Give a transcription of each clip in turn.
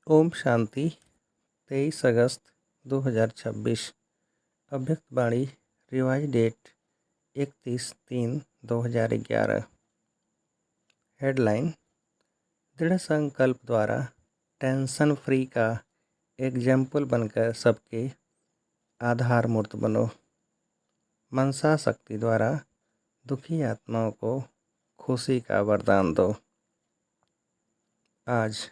ओम शांति। 23 अगस्त 2026। अव्यक्त वाणी। Revise date 31/3/2011। Headline. दृढ़ संकल्प द्वारा टेंशन फ्री का एग्जाम्पल बनकर सबके आधार मूर्त बनो। मनसा शक्ति द्वारा दुखी आत्माओं को खुशी का वरदान दो। आज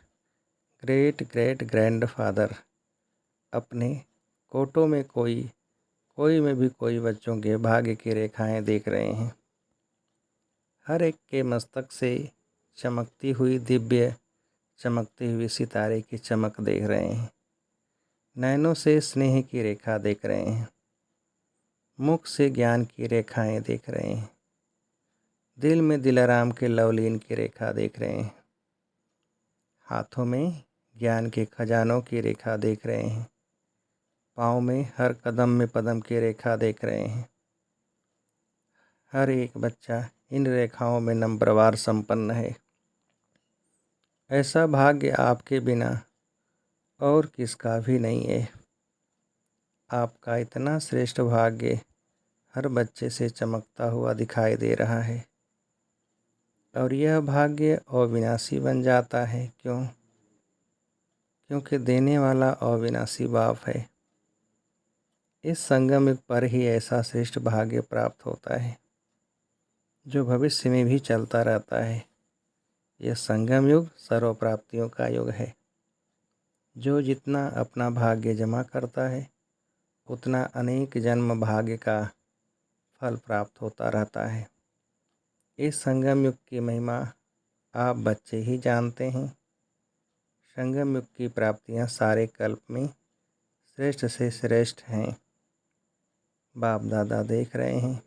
ग्रेट ग्रेट ग्रैंडफादर अपने कोटों में कोई में भी कोई बच्चों के भाग्य की रेखाएं देख रहे हैं। हर एक के मस्तक से चमकती हुई सितारे की चमक देख रहे हैं। नैनों से स्नेह की रेखा देख रहे हैं। मुख से ज्ञान की रेखाएं देख रहे हैं। दिल में दिलाराम के लवलीन की रेखा देख रहे हैं। हाथों में ज्ञान के खजानों की रेखा देख रहे हैं। पाँव में हर कदम में पदम की रेखा देख रहे हैं। हर एक बच्चा इन रेखाओं में नंबरवार संपन्न है। ऐसा भाग्य आपके बिना और किसका भी नहीं है। आपका इतना श्रेष्ठ भाग्य हर बच्चे से चमकता हुआ दिखाई दे रहा है और यह भाग्य अविनाशी बन जाता है। क्योंकि देने वाला अविनाशी बाप है। इस संगम युग पर ही ऐसा श्रेष्ठ भाग्य प्राप्त होता है जो भविष्य में भी चलता रहता है। यह संगम युग सर्व प्राप्तियों का युग है। जो जितना अपना भाग्य जमा करता है उतना अनेक जन्म भाग्य का फल प्राप्त होता रहता है। इस संगम युग की महिमा आप बच्चे ही जानते हैं। संगम युग की प्राप्तियां सारे कल्प में श्रेष्ठ से श्रेष्ठ हैं। बाप दादा देख रहे हैं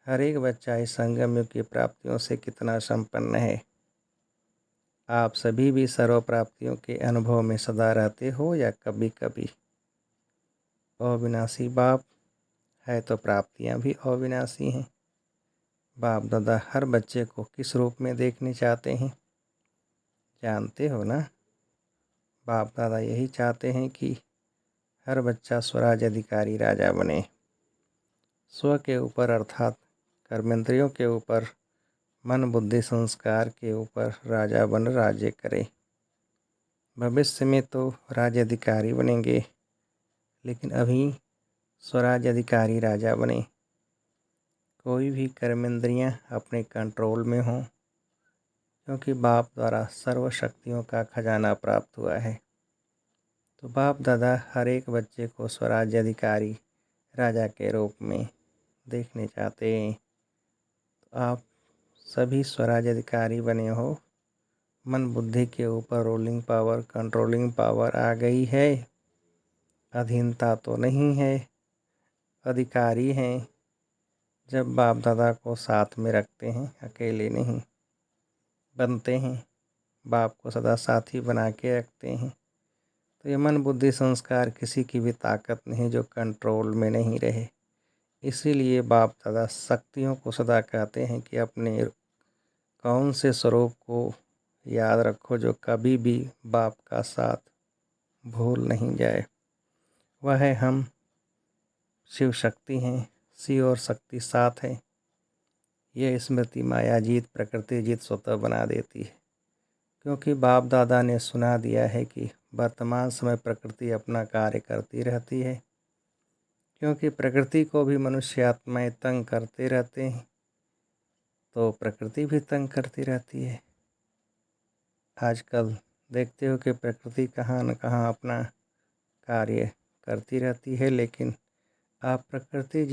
हर एक बच्चा इस संगम युग की प्राप्तियों से कितना संपन्न है। आप सभी भी सर्व प्राप्तियों के अनुभव में सदा रहते हो या कभी कभी। अविनाशी बाप है तो प्राप्तियां भी अविनाशी हैं। बाप दादा हर बच्चे को किस रूप में देखने चाहते हैं जानते हो ना। बाप दादा यही चाहते हैं कि हर बच्चा स्वराज अधिकारी राजा बने। स्व के ऊपर अर्थात कर्मेंद्रियों के ऊपर, मन बुद्धि संस्कार के ऊपर राजा बन राज्य करे। भविष्य में तो राज्य अधिकारी बनेंगे, लेकिन अभी स्वराज अधिकारी राजा बने। कोई भी कर्मेंद्रियां अपने कंट्रोल में हों, क्योंकि बाप द्वारा सर्व शक्तियों का खजाना प्राप्त हुआ है। तो बाप दादा हर एक बच्चे को स्वराज्य अधिकारी राजा के रूप में देखने चाहते हैं। तो आप सभी स्वराज्य अधिकारी बने हो। मन बुद्धि के ऊपर रूलिंग पावर, कंट्रोलिंग पावर आ गई है। अधीनता तो नहीं है, अधिकारी हैं। जब बाप दादा को साथ में रखते हैं, अकेले नहीं बनते हैं, बाप को सदा साथी बना के रखते हैं, तो ये मन बुद्धि संस्कार किसी की भी ताकत नहीं जो कंट्रोल में नहीं रहे। इसीलिए बाप दादा शक्तियों को सदा कहते हैं कि अपने कौन से स्वरूप को याद रखो जो कभी भी बाप का साथ भूल नहीं जाए। वह है हम शिव शक्ति हैं। शिव और शक्ति साथ है। यह स्मृति माया जीत प्रकृति जीत स्वतः बना देती है। क्योंकि बाप दादा ने सुना दिया है कि वर्तमान समय प्रकृति अपना कार्य करती रहती है। क्योंकि प्रकृति को भी मनुष्य आत्माएं तंग करते रहते हैं, तो प्रकृति भी तंग करती रहती है। आजकल देखते हो कि प्रकृति कहाँ न कहाँ अपना कार्य करती रहती है, लेकिन आप प्रकृति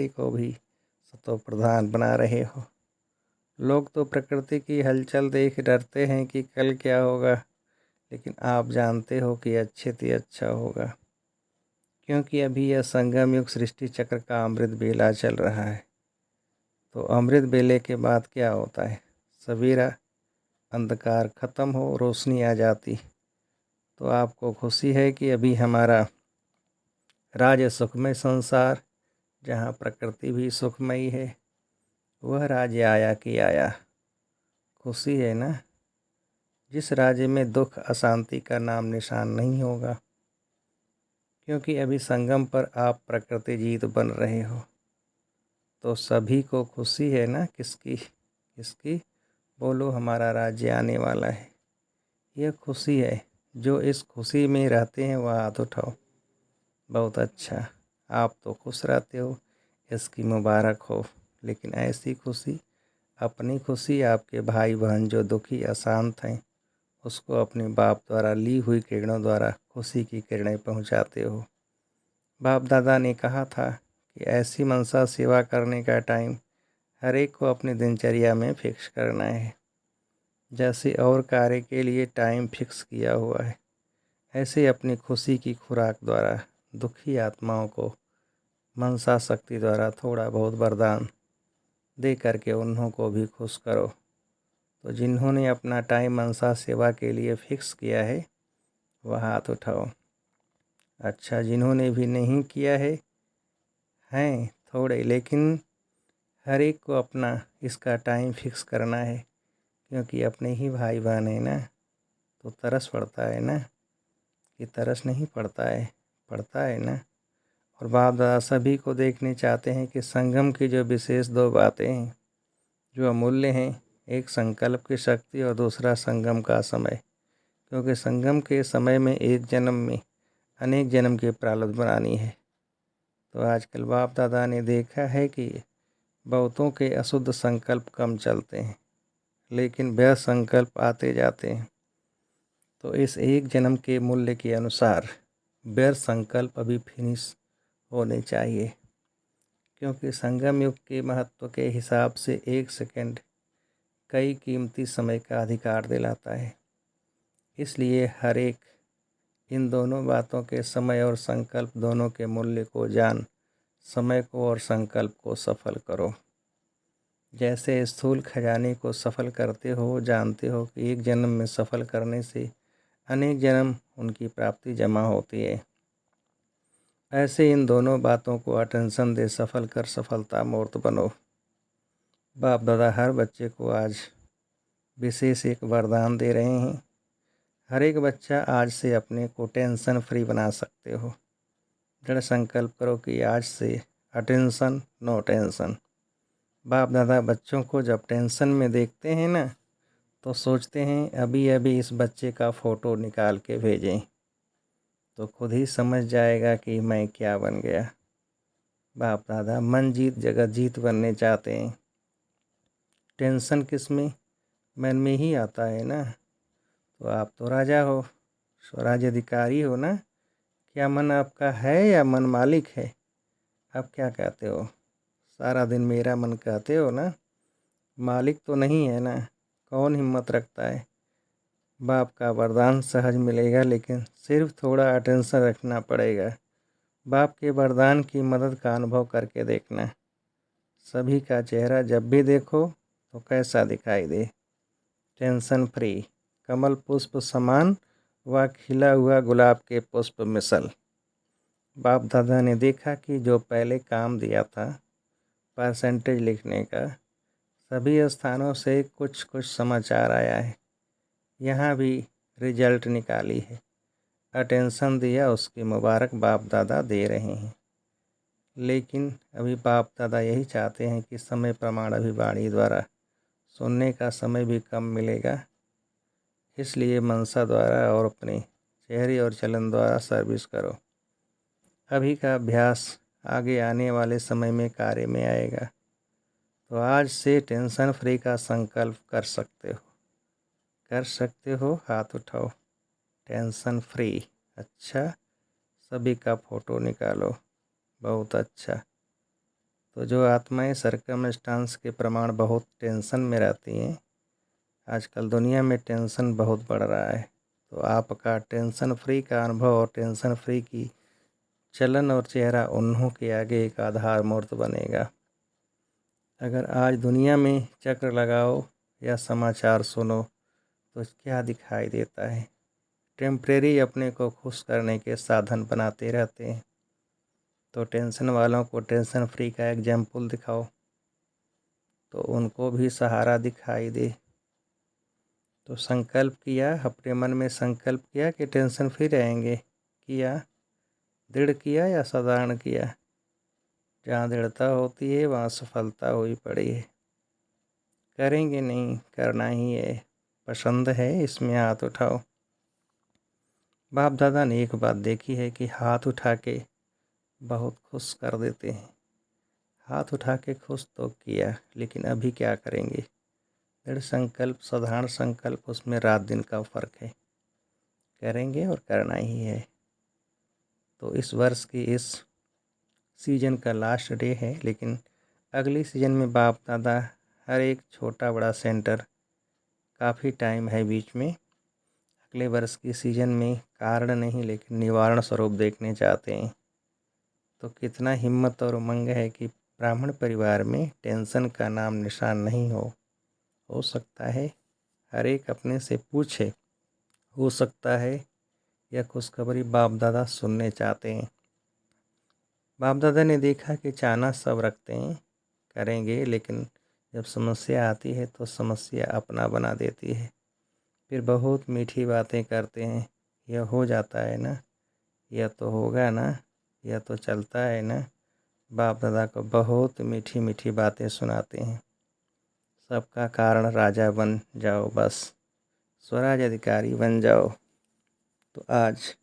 को भी सतो प्रधान बना रहे हो। लोग तो प्रकृति की हलचल देख डरते हैं कि कल क्या होगा, लेकिन आप जानते हो कि अच्छे से अच्छा होगा। क्योंकि अभी यह संगम युग सृष्टि चक्र का अमृत बेला चल रहा है। तो अमृत बेले के बाद क्या होता है? सवेरा अंधकार खत्म हो, रोशनी आ जाती। तो आपको खुशी है कि अभी हमारा राज्य सुखमय संसार, जहाँ प्रकृति भी सुखमयी है, वह राज्य आया कि आया। खुशी है ना। जिस राज्य में दुख अशांति का नाम निशान नहीं होगा, क्योंकि अभी संगम पर आप प्रकृति जीत बन रहे हो। तो सभी को खुशी है ना, किसकी किसकी? बोलो, हमारा राज्य आने वाला है। यह खुशी है। जो इस खुशी में रहते हैं वह हाथ उठाओ। बहुत अच्छा, आप तो खुश रहते हो, इसकी मुबारक हो। लेकिन ऐसी खुशी, अपनी खुशी, आपके भाई बहन जो दुखी अशांत हैं उसको अपने बाप द्वारा ली हुई किरणों द्वारा खुशी की किरणें पहुंचाते हो। बाप दादा ने कहा था कि ऐसी मनसा सेवा करने का टाइम हर एक को अपनी दिनचर्या में फिक्स करना है। जैसे और कार्य के लिए टाइम फिक्स किया हुआ है, ऐसे अपनी खुशी की खुराक द्वारा दुखी आत्माओं को मनसा शक्ति द्वारा थोड़ा बहुत वरदान दे करके उन्हों को भी खुश करो। तो जिन्होंने अपना टाइम मनसा सेवा के लिए फिक्स किया है वह हाथ उठाओ। अच्छा, जिन्होंने भी नहीं किया है, हैं थोड़े, लेकिन हर एक को अपना इसका टाइम फिक्स करना है, क्योंकि अपने ही भाई बहन है ना, तो तरस पड़ता है ना, कि तरस नहीं पड़ता है, पड़ता है ना। और बाप दादा सभी को देखने चाहते हैं कि संगम की जो विशेष दो बातें हैं जो अमूल्य हैं, एक संकल्प की शक्ति और दूसरा संगम का समय। क्योंकि संगम के समय में एक जन्म में अनेक जन्म की प्रारब्ध बनानी है। तो आजकल बाप दादा ने देखा है कि बहुतों के अशुद्ध संकल्प कम चलते हैं, लेकिन व्यर्थ संकल्प आते जाते हैं। तो इस एक जन्म के मूल्य के अनुसार व्यर्थ संकल्प अभी फिनिश होने चाहिए, क्योंकि संगम युग के महत्व के हिसाब से एक सेकंड कई कीमती समय का अधिकार दिलाता है। इसलिए हर एक इन दोनों बातों के, समय और संकल्प दोनों के मूल्य को जान समय को और संकल्प को सफल करो। जैसे स्थूल खजाने को सफल करते हो, जानते हो कि एक जन्म में सफल करने से अनेक जन्म उनकी प्राप्ति जमा होती है, ऐसे इन दोनों बातों को अटेंशन दे सफल कर सफलता मूर्त बनो। बाप दादा हर बच्चे को आज विशेष एक वरदान दे रहे हैं। हर एक बच्चा आज से अपने को टेंशन फ्री बना सकते हो। दृढ़ संकल्प करो कि आज से अटेंशन नो टेंशन। बाप दादा बच्चों को जब टेंशन में देखते हैं ना, तो सोचते हैं अभी अभी इस बच्चे का फ़ोटो निकाल के भेजें, तो खुद ही समझ जाएगा कि मैं क्या बन गया। बाप दादा मन जीत जगत जीत बनने चाहते हैं। टेंशन किस में? मन में ही आता है ना। तो आप तो राजा हो, स्वराज्याधिकारी हो ना। क्या मन आपका है या मन मालिक है? आप क्या कहते हो? सारा दिन मेरा मन कहते हो ना। मालिक तो नहीं है ना। कौन हिम्मत रखता है? बाप का वरदान सहज मिलेगा, लेकिन सिर्फ थोड़ा अटेंशन रखना पड़ेगा। बाप के वरदान की मदद का अनुभव करके देखना। सभी का चेहरा जब भी देखो तो कैसा दिखाई दे? टेंशन फ्री, कमल पुष्प समान व खिला हुआ गुलाब के पुष्प मिसल। बाप दादा ने देखा कि जो पहले काम दिया था परसेंटेज लिखने का, सभी स्थानों से कुछ कुछ समाचार आया है। यहाँ भी रिजल्ट निकाली है। अटेंशन दिया, उसकी मुबारक बाप दादा दे रहे हैं। लेकिन अभी बाप दादा यही चाहते हैं कि समय प्रमाण अभी वाणी द्वारा सुनने का समय भी कम मिलेगा। इसलिए मनसा द्वारा और अपने चेहरे और चलन द्वारा सर्विस करो। अभी का अभ्यास आगे आने वाले समय में कार्य में आएगा। तो आज से टेंशन फ्री का संकल्प कर सकते हो। कर सकते हो, हाथ उठाओ। Tension free. अच्छा, सभी का फ़ोटो निकालो। बहुत अच्छा। तो जो आत्माएं सर्कमस्टांस के प्रमाण बहुत टेंशन में रहती हैं, आजकल दुनिया में टेंशन बहुत बढ़ रहा है, तो आपका टेंशन फ्री का अनुभव और टेंशन फ्री की चलन और चेहरा उन्हों के आगे एक आधार मूर्त बनेगा। अगर आज दुनिया में चक्र लगाओ या समाचार सुनो तो क्या दिखाई देता है? टेम्परेरी अपने को खुश करने के साधन बनाते रहते हैं। तो टेंशन वालों को टेंशन फ्री का एग्जाम्पल दिखाओ तो उनको भी सहारा दिखाई दे। तो संकल्प किया, अपने मन में संकल्प किया कि टेंशन फ्री रहेंगे, किया, दृढ़ किया या साधारण किया। जहाँ दृढ़ता होती है वहाँ सफलता हुई पड़ी है। करेंगे नहीं, करना ही है, पसंद है, इसमें हाथ उठाओ। बाप दादा ने एक बात देखी है कि हाथ उठा के बहुत खुश कर देते हैं। हाथ उठा के खुश तो किया, लेकिन अभी क्या करेंगे। दृढ़ संकल्प, साधारण संकल्प, उसमें रात दिन का फ़र्क है। करेंगे और करना ही है। तो इस वर्ष की इस सीज़न का लास्ट डे है, लेकिन अगली सीज़न में बाप दादा हर एक छोटा बड़ा सेंटर, काफ़ी टाइम है बीच में, अगले वर्ष की सीज़न में कारण नहीं लेकिन निवारण स्वरूप देखने चाहते हैं। तो कितना हिम्मत और उमंग है कि ब्राह्मण परिवार में टेंशन का नाम निशान नहीं हो सकता है। हर एक अपने से पूछे, हो सकता है यह खुशखबरी बाप दादा सुनने चाहते हैं। बाप दादा ने देखा कि चाहना सब रखते हैं, करेंगे, लेकिन जब समस्या आती है तो समस्या अपना बना देती है। फिर बहुत मीठी बातें करते हैं, यह हो जाता है ना, यह तो होगा ना, यह तो चलता है ना। बाप दादा को बहुत मीठी मीठी बातें सुनाते हैं। सबका कारण राजा बन जाओ, बस स्वराज अधिकारी बन जाओ। तो आज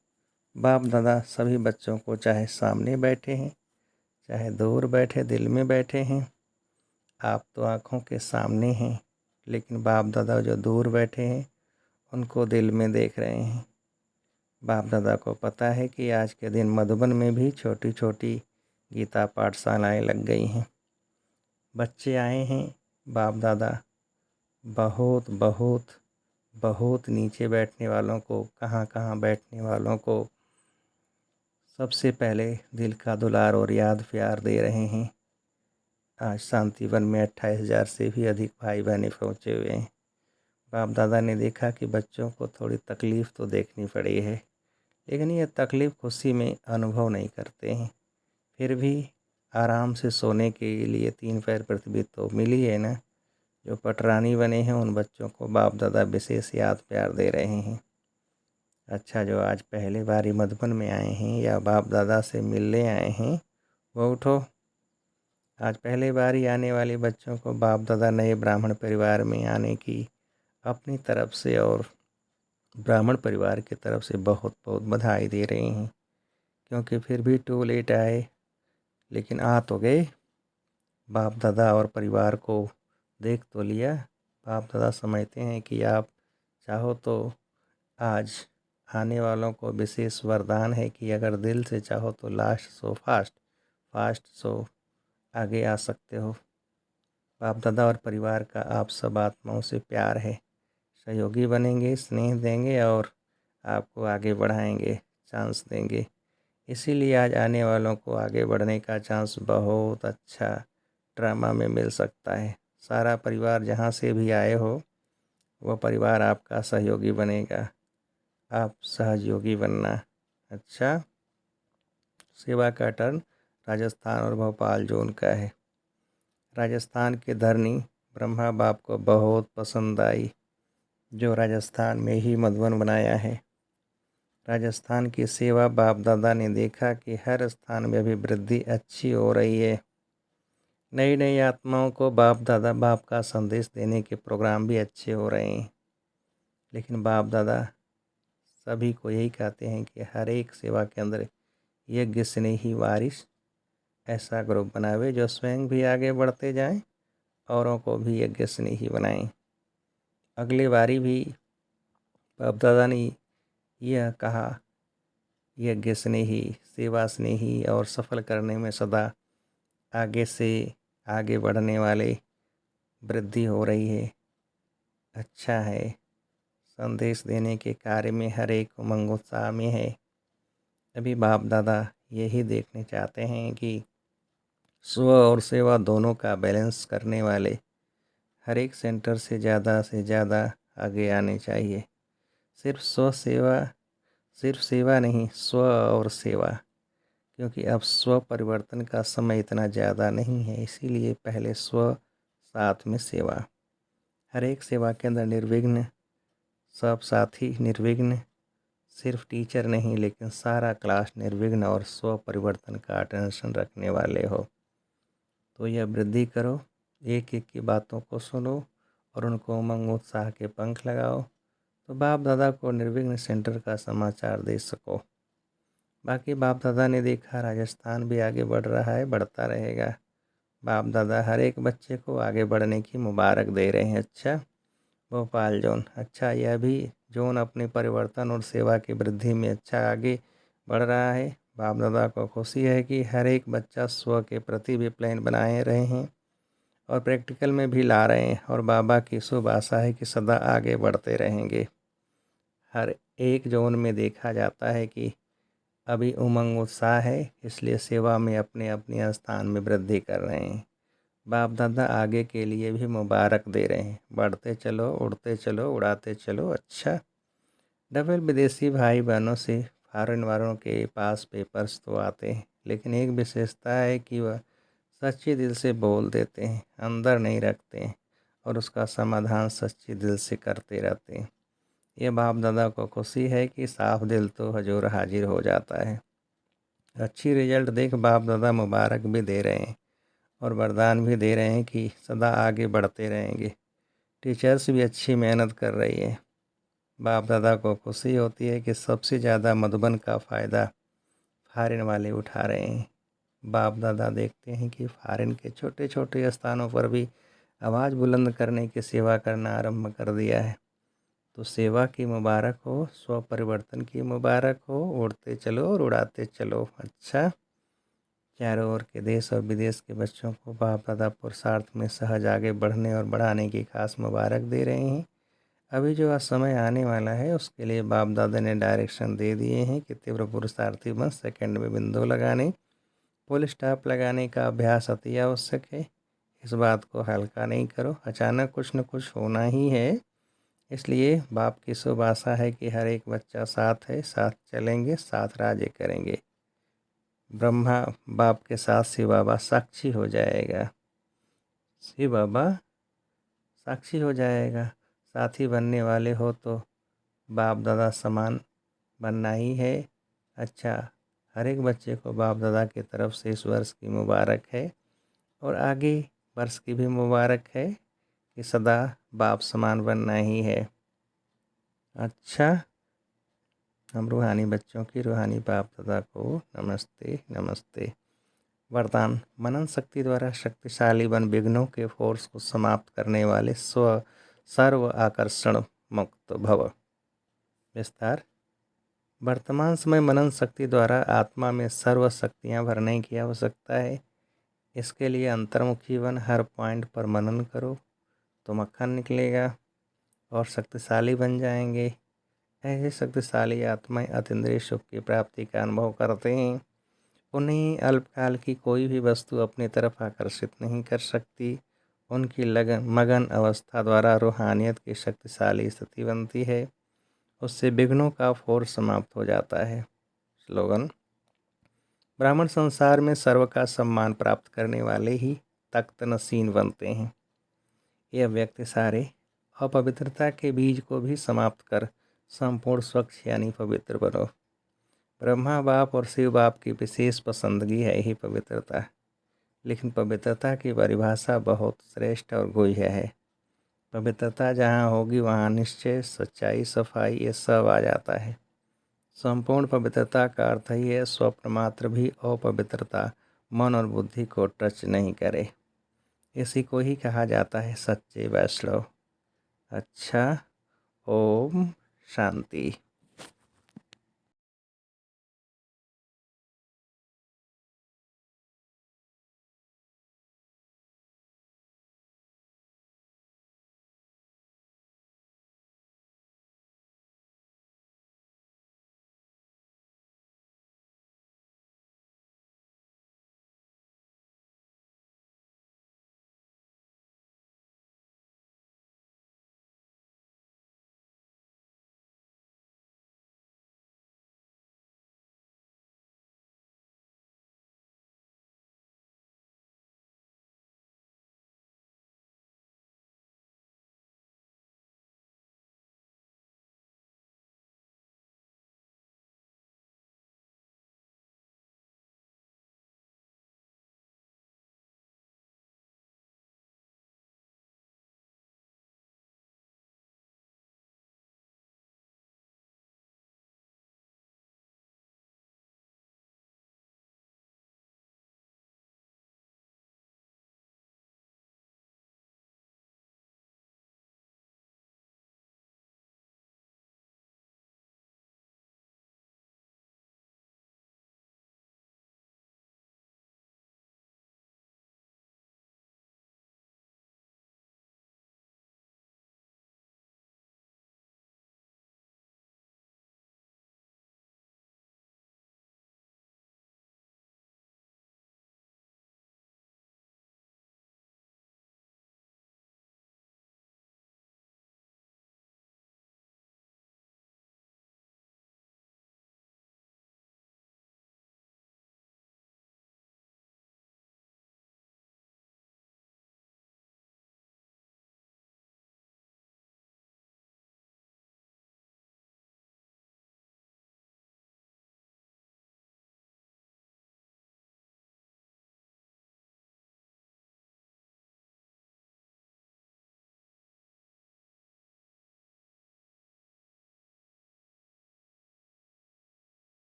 बाप दादा सभी बच्चों को, चाहे सामने बैठे हैं, चाहे दूर बैठे, दिल में बैठे हैं, आप तो आँखों के सामने हैं, लेकिन बाप दादा जो दूर बैठे हैं उनको दिल में देख रहे हैं। बाप दादा को पता है कि आज के दिन मधुबन में भी छोटी छोटी गीता पाठशालाएँ लग गई हैं। बच्चे आए हैं, बाप दादा बहुत बहुत बहुत नीचे बैठने वालों को, कहाँ कहाँ बैठने वालों को सबसे पहले दिल का दुलार और याद प्यार दे रहे हैं। आज शांतिवन में 28,000 से भी अधिक भाई बहनें पहुँचे हुए हैं। बाप दादा ने देखा कि बच्चों को थोड़ी तकलीफ़ तो देखनी पड़ी है, लेकिन ये तकलीफ़ खुशी में अनुभव नहीं करते हैं। फिर भी आराम से सोने के लिए 3 पैर पृथ्वी तो मिली है ना। जो पटरानी बने हैं उन बच्चों को बाप दादा विशेष याद प्यार दे रहे हैं। अच्छा, जो आज पहली बारी मधुबन में आए हैं या बाप दादा से मिलने आए हैं, वो उठो। आज पहली बारी आने वाले बच्चों को बाप दादा नए ब्राह्मण परिवार में आने की अपनी तरफ से और ब्राह्मण परिवार की तरफ से बहुत बहुत बधाई दे रहे हैं। क्योंकि फिर भी टू लेट आए, लेकिन आ तो गए। बाप दादा और परिवार को देख तो लिया। बाप दादा समझते हैं कि आप चाहो तो आज आने वालों को विशेष वरदान है कि अगर दिल से चाहो तो लास्ट सो फास्ट सो आगे आ सकते हो। बाप दादा और परिवार का आप सब आत्माओं से प्यार है। सहयोगी बनेंगे, स्नेह देंगे और आपको आगे बढ़ाएंगे, चांस देंगे। इसीलिए आज आने वालों को आगे बढ़ने का चांस बहुत अच्छा ड्रामा में मिल सकता है। सारा परिवार जहाँ से भी आए हो, वह परिवार आपका सहयोगी बनेगा। आप सहयोगी बनना। अच्छा, सेवा का टर्न राजस्थान और भोपाल जोन का है। राजस्थान के धरनी ब्रह्मा बाप को बहुत पसंद आई, जो राजस्थान में ही मधुबन बनाया है। राजस्थान की सेवा बाप दादा ने देखा कि हर स्थान में अभिवृद्धि अच्छी हो रही है। नई नई आत्माओं को बाप दादा बाप का संदेश देने के प्रोग्राम भी अच्छे हो रहे हैं। लेकिन बाप दादा सभी को यही कहते हैं कि हर एक सेवा के अंदर यज्ञ स्नेही वारिस ऐसा ग्रुप बनावे जो स्वयं भी आगे बढ़ते जाएं, औरों को भी यज्ञ स्नेही बनाएं। अगली बारी भी बाप दादा ने यह कहा, यज्ञ स्नेही, सेवा स्नेही और सफल करने में सदा आगे से आगे बढ़ने वाले वृद्धि हो रही है। अच्छा है, संदेश देने के कार्य में हर एक उमंग उत्साह में है। अभी बाप दादा यही देखने चाहते हैं कि स्व और सेवा दोनों का बैलेंस करने वाले हर एक सेंटर से ज़्यादा आगे आने चाहिए। सिर्फ सेवा नहीं, स्व और सेवा, क्योंकि अब स्व परिवर्तन का समय इतना ज़्यादा नहीं है। इसीलिए पहले स्व, साथ में सेवा। हर एक सेवा के अंदर निर्विघ्न सब साथी निर्विघ्न, सिर्फ टीचर नहीं लेकिन सारा क्लास निर्विघ्न और स्व परिवर्तन का अटेंशन रखने वाले हो। तो यह वृद्धि करो, एक एक की बातों को सुनो और उनको उमंग उत्साह के पंख लगाओ, तो बाप दादा को निर्विघ्न सेंटर का समाचार दे सको। बाकी बाप दादा ने देखा राजस्थान भी आगे बढ़ रहा है, बढ़ता रहेगा। बाप दादा हर एक बच्चे को आगे बढ़ने की मुबारक दे रहे हैं। अच्छा भोपाल जोन, अच्छा यह भी जोन अपने परिवर्तन और सेवा की वृद्धि में अच्छा आगे बढ़ रहा है। बाप दादा को खुशी है कि हर एक बच्चा स्व के प्रति भी प्लान बनाए रहे हैं और प्रैक्टिकल में भी ला रहे हैं, और बाबा की शुभ आशा है कि सदा आगे बढ़ते रहेंगे। हर एक जोन में देखा जाता है कि अभी उमंग उत्साह है, इसलिए सेवा में अपने अपने स्थान में वृद्धि कर रहे हैं। बाप दादा आगे के लिए भी मुबारक दे रहे हैं। बढ़ते चलो, उड़ते चलो, उड़ाते चलो। अच्छा डबल विदेशी भाई बहनों से फॉरेन वालों के पास पेपर्स तो आते हैं, लेकिन एक विशेषता है कि वह सच्चे दिल से बोल देते हैं, अंदर नहीं रखते हैं और उसका समाधान सच्चे दिल से करते रहते हैं। ये बाप दादा को खुशी है कि साफ दिल तो हजूर हाजिर हो जाता है। अच्छी रिजल्ट देख बाप दादा मुबारक भी दे रहे हैं और वरदान भी दे रहे हैं कि सदा आगे बढ़ते रहेंगे। टीचर्स भी अच्छी मेहनत कर रही है। बाप दादा को खुशी होती है कि सबसे ज़्यादा मधुबन का फ़ायदा फॉरेन वाले उठा रहे हैं। बाप दादा देखते हैं कि फॉरेन के छोटे छोटे स्थानों पर भी आवाज़ बुलंद करने की सेवा करना आरंभ कर दिया है। तो सेवा की मुबारक हो, स्व परिवर्तन की मुबारक हो, उड़ते चलो और उड़ाते चलो। अच्छा चारों ओर के देश और विदेश के बच्चों को बाप दादा पुरुषार्थ में सहज आगे बढ़ने और बढ़ाने की खास मुबारक दे रहे हैं। अभी जो समय आने वाला है उसके लिए बाप दादा ने डायरेक्शन दे दिए हैं कि तीव्र पुरुषार्थी बन, सेकंड में बिंदु लगाने, फुल स्टॉप लगाने का अभ्यास अति आवश्यक है। इस बात को हल्का नहीं करो, अचानक कुछ न कुछ होना ही है। इसलिए बाप की शुभ आशा है कि हर एक बच्चा साथ है, साथ चलेंगे, साथ राज्य करेंगे। ब्रह्मा बाप के साथ शिव बाबा साक्षी हो जाएगा। शिव बाबा साक्षी हो जाएगा। साथी बनने वाले हो तो बाप दादा समान बनना ही है। अच्छा हर एक बच्चे को बाप दादा की तरफ से इस वर्ष की मुबारक है और आगे वर्ष की भी मुबारक है कि सदा बाप समान बनना ही है। अच्छा हम रूहानी बच्चों की रूहानी बाप दादा को नमस्ते नमस्ते। वरदान मनन शक्ति द्वारा शक्तिशाली बन, विघ्नों के फोर्स को समाप्त करने वाले सर्व आकर्षण मुक्त भव। विस्तार वर्तमान समय मनन शक्ति द्वारा आत्मा में सर्व शक्तियाँ भरने की आवश्यकता है। इसके लिए अंतर्मुखी बन, हर पॉइंट पर मनन करो तो मक्खन निकलेगा और शक्तिशाली बन जाएंगे। ऐसे शक्तिशाली आत्माएं अतीन्द्रिय सुख की प्राप्ति का अनुभव करते हैं। उन्हें अल्पकाल की कोई भी वस्तु अपनी तरफ आकर्षित नहीं कर सकती। उनकी मगन अवस्था द्वारा रूहानियत की शक्तिशाली स्थिति बनती है। उससे विघ्नों का फोर्स समाप्त हो जाता है। स्लोगन ब्राह्मण संसार में सर्व का सम्मान प्राप्त करने वाले ही तख्त नसीन बनते हैं। यह व्यक्ति सारे अपवित्रता के बीज को भी समाप्त कर संपूर्ण स्वच्छ यानी पवित्र बनो। ब्रह्मा बाप और शिव बाप की विशेष पसंदगी है ही पवित्रता, लेकिन पवित्रता की परिभाषा बहुत श्रेष्ठ और गुह्य है। पवित्रता जहाँ होगी वहाँ निश्चय, सच्चाई, सफाई ये सब आ जाता है। संपूर्ण पवित्रता का अर्थ ही है स्वप्न मात्र भी अपवित्रता मन और बुद्धि को टच नहीं करे। इसी को ही कहा जाता है सच्चे वैष्णव। अच्छा ओम शांति।